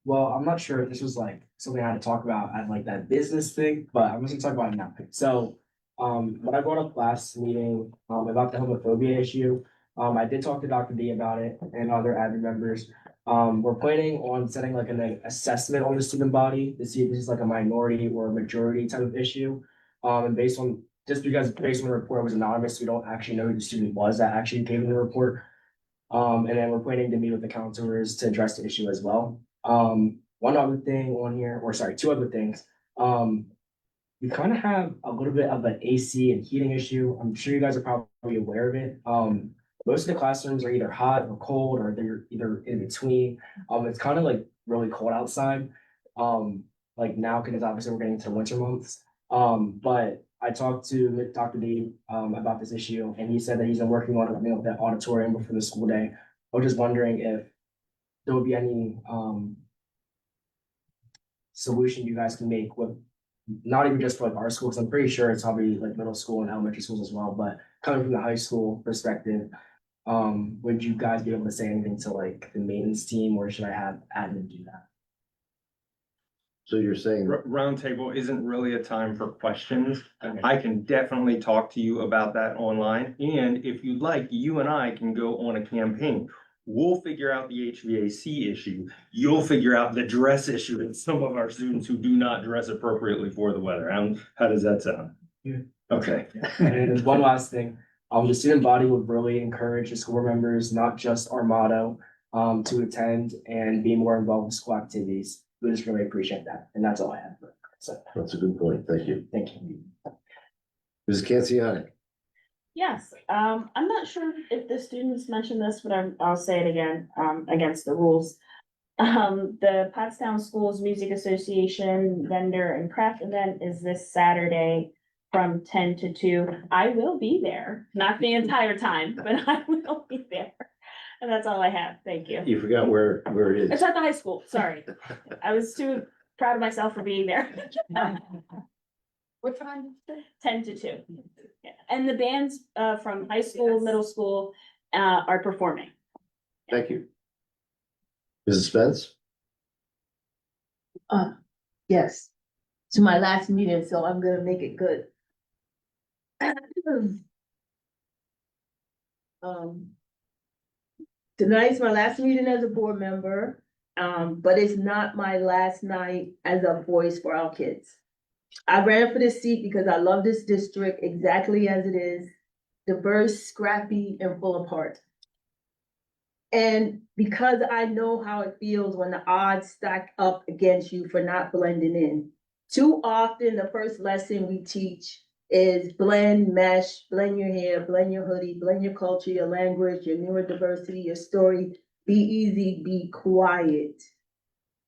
I'm not sure if this was like something I had to talk about at like that business thing, but I'm just gonna talk about it now. So, when I brought up last meeting, about the homophobia issue, I did talk to Dr. D about it and other admin members. We're planning on setting like an assessment on the student body to see if this is like a minority or a majority type of issue. And based on the report was anonymous, we don't actually know who the student was that actually gave the report. And then we're planning to meet with the counselors to address the issue as well. One other thing on here, or sorry, 2 other things. We kind of have a little bit of an AC and heating issue. I'm sure you guys are probably aware of it. Most of the classrooms are either hot or cold, or they're either in between. It's kind of like really cold outside. Like now, because obviously we're getting into the winter months. But I talked to Dr. D about this issue, and he said that he's been working on opening up that auditorium before the school day. I was just wondering if there would be any solution you guys can make with, not even just for like our school, because I'm pretty sure it's probably like middle school and elementary schools as well, but coming from the high school perspective, would you guys be able to say anything to like the maintenance team, or should I have admin do that? So you're saying Roundtable isn't really a time for questions. I can definitely talk to you about that online. And if you'd like, you and I can go on a campaign. We'll figure out the HVAC issue. You'll figure out the dress issue with some of our students who do not dress appropriately for the weather. How does that sound? Yeah. Okay. And one last thing, the student body would really encourage the school members, not just Armato, to attend and be more involved in school activities. We just really appreciate that. And that's all I have. So, that's a good point. Thank you. thank you. Mrs. Kanciani. Yes, I'm not sure if the students mentioned this, but I'll say it again, against the rules. The Pottstown Schools Music Association vendor and craft event is this Saturday from 10 to 2. I will be there, not the entire time, but I will be there. And that's all I have. Thank you. You forgot where it is. It's at the high school, sorry. I was too proud of myself for being there. What time? 10 to 2. Yeah. And the bands from high school, middle school are performing. Thank you. Mrs. Spence? Yes, to my last meeting, so I'm gonna make it good. Tonight's my last meeting as a board member, but it's not my last night as a voice for our kids. I ran for this seat because I love this district exactly as it is, diverse, scrappy, and full of heart. And because I know how it feels when the odds stack up against you for not blending in. Too often, the first lesson we teach is blend, mesh, blend your hair, blend your hoodie, blend your culture, your language, your neurodiversity, your story. Be easy, be quiet.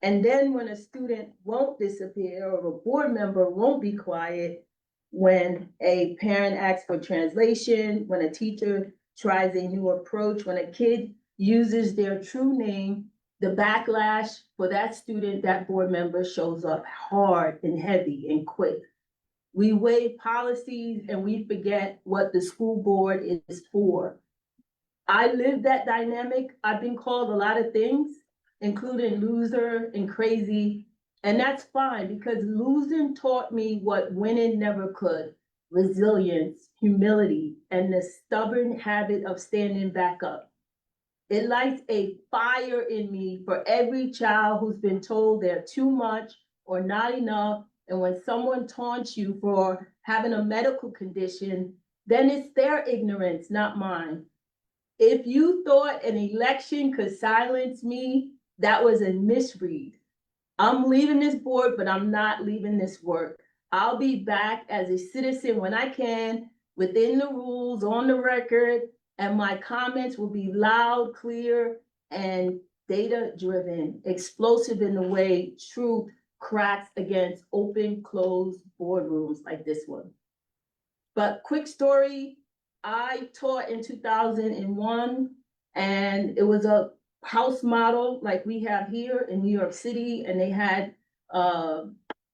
And then when a student won't disappear or a board member won't be quiet, when a parent asks for translation, when a teacher tries a new approach, when a kid uses their true name, the backlash for that student, that board member shows up hard and heavy and quick. We waive policies and we forget what the school board is for. I lived that dynamic. I've been called a lot of things, including loser and crazy. And that's fine because losing taught me what winning never could: resilience, humility, and the stubborn habit of standing back up. It lights a fire in me for every child who's been told they're too much or not enough. And when someone taunts you for having a medical condition, then it's their ignorance, not mine. If you thought an election could silence me, that was a misread. I'm leaving this board, but I'm not leaving this work. I'll be back as a citizen when I can, within the rules, on the record, and my comments will be loud, clear, and data-driven, explosive in the way truth cracks against open, closed boardrooms like this one. But quick story, I taught in 2001, and it was a house model like we have here in New York City, and they had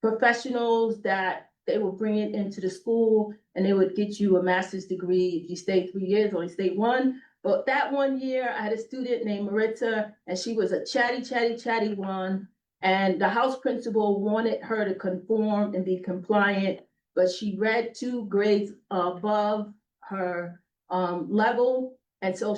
professionals that they would bring it into the school, and they would get you a master's degree if you stayed 3 years, only stayed one. But that 1 year, I had a student named Maritza, and she was a chatty one, and the house principal wanted her to conform and be compliant, but she read 2 grades above her level. And so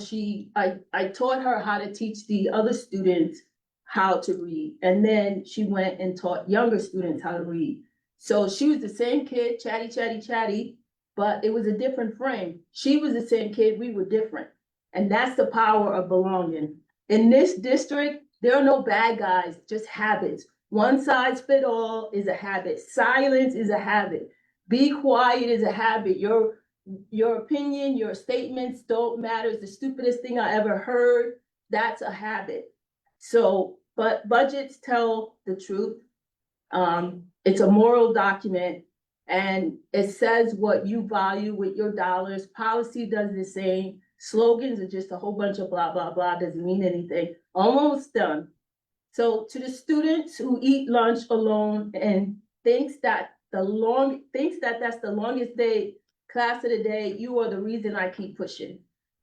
I taught her how to teach the other students how to read. And then she went and taught younger students how to read. So she was the same kid, chatty, but it was a different frame. She was the same kid, we were different. And that's the power of belonging. In this district, there are no bad guys, just habits. One size fit all is a habit. Silence is a habit. Be quiet is a habit. Your opinion, your statements don't matter. It's the stupidest thing I ever heard. That's a habit. So, but budgets tell the truth. It's a moral document, and it says what you value with your dollars. Policy does the same. Slogans are just a whole bunch of blah, blah, blah, doesn't mean anything. Almost done. So to the students who eat lunch alone and thinks that's the longest class of the day, you are the reason I keep pushing.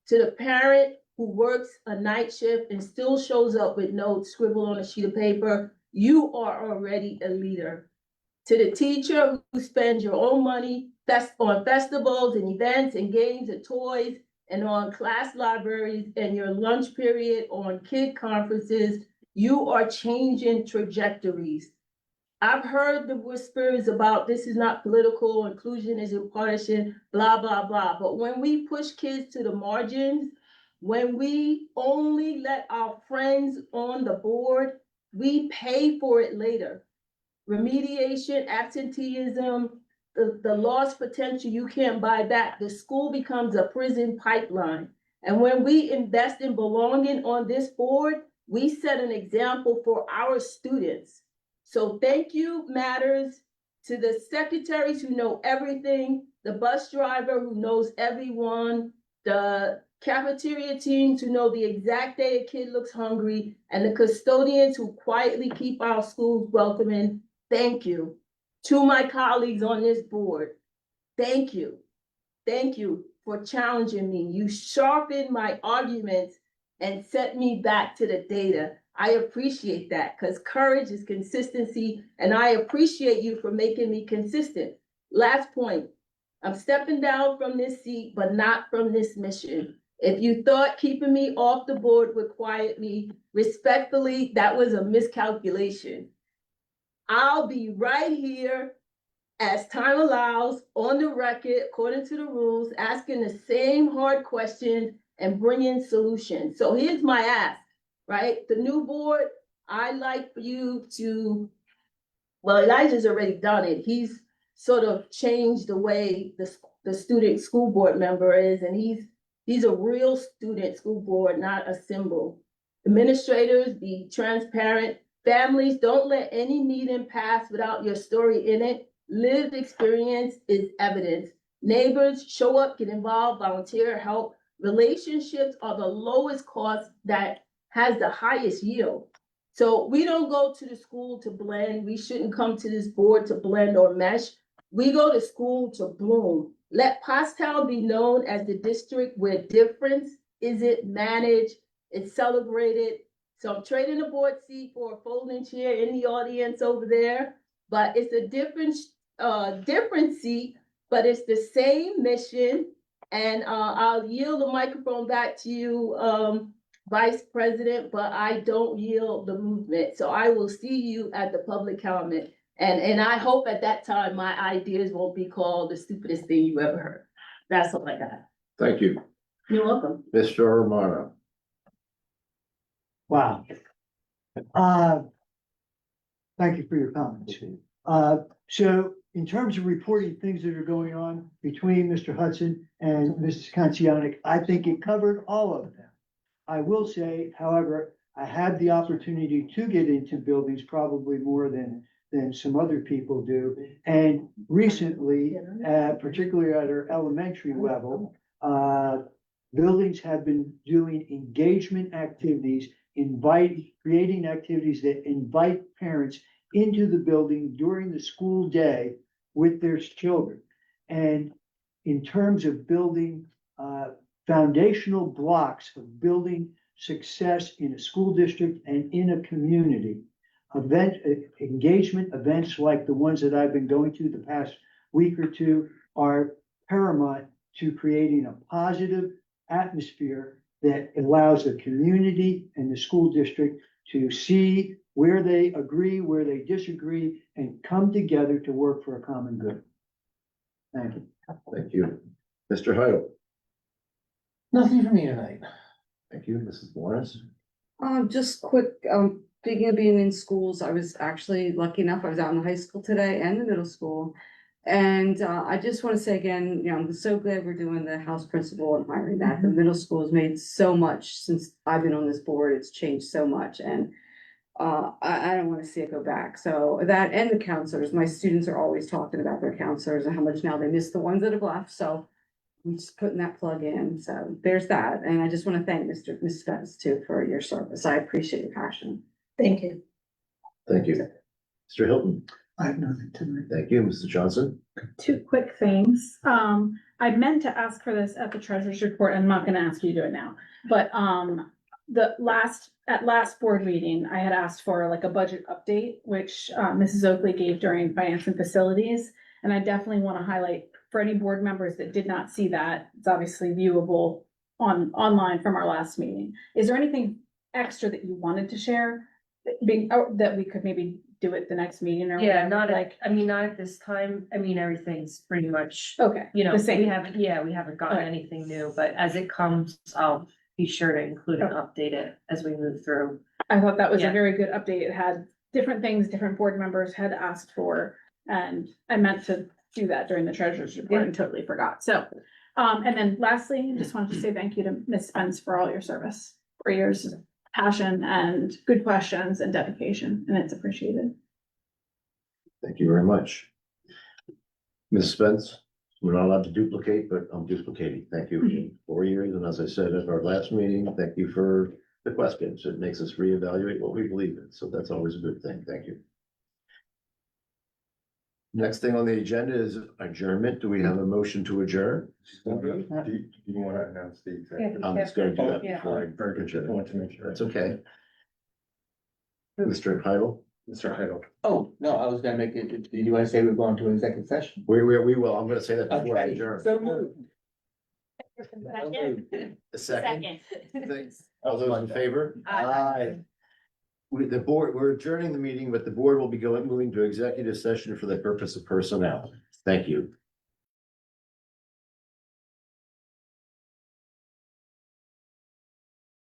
To the parent who works a night shift and still shows up with notes scribbled on a sheet of paper, you are already a leader. To the teacher who spends your own money on festivals and events and games and toys and on class libraries and your lunch period on kid conferences, you are changing trajectories. I've heard the whispers about this is not political, inclusion isn't partisan, blah, blah, blah. But when we push kids to the margins, when we only let our friends on the board, we pay for it later. Remediation, absenteeism, the lost potential you can't buy back. The school becomes a prison pipeline. And when we invest in belonging on this board, we set an example for our students. So thank you matters to the secretaries who know everything, the bus driver who knows everyone, the cafeteria teams who know the exact day a kid looks hungry, and the custodians who quietly keep our schools welcoming. Thank you. To my colleagues on this board, thank you. Thank you for challenging me. You sharpened my arguments and set me back to the data. I appreciate that because courage is consistency, and I appreciate you for making me consistent. Last point, I'm stepping down from this seat, but not from this mission. If you thought keeping me off the board would quiet me, respectfully, that was a miscalculation. I'll be right here as time allows, on the record, according to the rules, asking the same hard questions and bringing solutions. So here's my ask, right? The new board, I'd like for you to, well, Elijah's already done it. He's sort of changed the way the student school board member is, and he's a real student school board, not a symbol. Administrators, be transparent. Families, don't let any meeting pass without your story in it. lived experience is evidence. Neighbors show up, get involved, volunteer, help. Relationships are the lowest cost that has the highest yield. So we don't go to the school to blend. We shouldn't come to this board to blend or mesh. We go to school to bloom. Let Pottstown be known as the district where difference isn't managed, it's celebrated. So I'm trading the board seat for a folding chair in the audience over there, but it's a different seat, but it's the same mission. And I'll yield the microphone back to you, Vice President, but I don't yield the movement. So I will see you at the public comment. And I hope at that time, my ideas won't be called the stupidest thing you ever heard. That's all I got. Thank you. You're welcome. Mr. Romano. Wow. Thank you for your comments. So in terms of reporting things that are going on between Mr. Hudson and Mrs. Kancianik, I think it covered all of them. I will say, however, I had the opportunity to get into buildings probably more than some other people do. And recently, particularly at our elementary level, buildings have been doing engagement activities, creating activities that invite parents into the building during the school day with their children. And in terms of building foundational blocks of building success in a school district and in a community, engagement events like the ones that I've been going to the past week or two are paramount to creating a positive atmosphere that allows the community and the school district to see where they agree, where they disagree, and come together to work for a common good. Thank you. Thank you. Mr. Heidel. Nothing for me tonight. Thank you. Mrs. Morris. Just quick, speaking of being in schools, I was actually lucky enough, I was out in the high school today and the middle school. And I just want to say again, I'm so glad we're doing the house principal and hiring that. The middle school has made so much since I've been on this board. It's changed so much. And I don't want to see it go back. So that and the counselors, my students are always talking about their counselors and how much now they miss the ones that have left. So I'm just putting that plug in. So there's that. And I just want to thank Ms. Spence too for your service. I appreciate your passion. Thank you. Thank you. Mr. Hilton. I have nothing tonight. Thank you. Mrs. Johnson. Two quick things. I meant to ask for this at the treasurer's report. I'm not gonna ask you to do it now. But at last board meeting, I had asked for like a budget update, which Mrs. Oakley gave during finance and facilities. And I definitely want to highlight for any board members that did not see that, it's obviously viewable online from our last meeting. Is there anything extra that you wanted to share that we could maybe do at the next meeting or? Yeah, whatever? not at this time. I mean, everything's pretty much, Okay. the same. The We same. haven't gotten Okay. anything new, but as it comes, I'll be sure to include and update it as we move through. I thought that was a Yeah. very good update. It had different things different board members had asked for. And I meant to do that during the treasurer's report and totally forgot. So, and then lastly, just wanted to say thank you to Ms. Spence for all your service, for your passion and good questions and dedication, and it's appreciated. Thank you very much. Ms. Spence, we're not allowed to duplicate, but I'm duplicating. Thank you for 4 years. And as I said at our last meeting, thank you for the questions. It makes us reevaluate what we believe in. So that's always a good thing. Thank you. Next thing on the agenda is adjournment. Do we have a motion to adjourn? Do you want to announce the executive? I'm just gonna do that Yeah. before I Very good. I adjourn. want to make sure. That's okay. Mr. Heidel, Mr. Heidel. Oh, no, I was gonna make it, do you wanna say we're going to executive session? we will. I'm gonna say that before I Okay, adjourn. so moved. A second. Thanks. All those in favor? Aye. We're adjourning the meeting, but the board will be moving to executive session for the purpose of personnel. Thank you.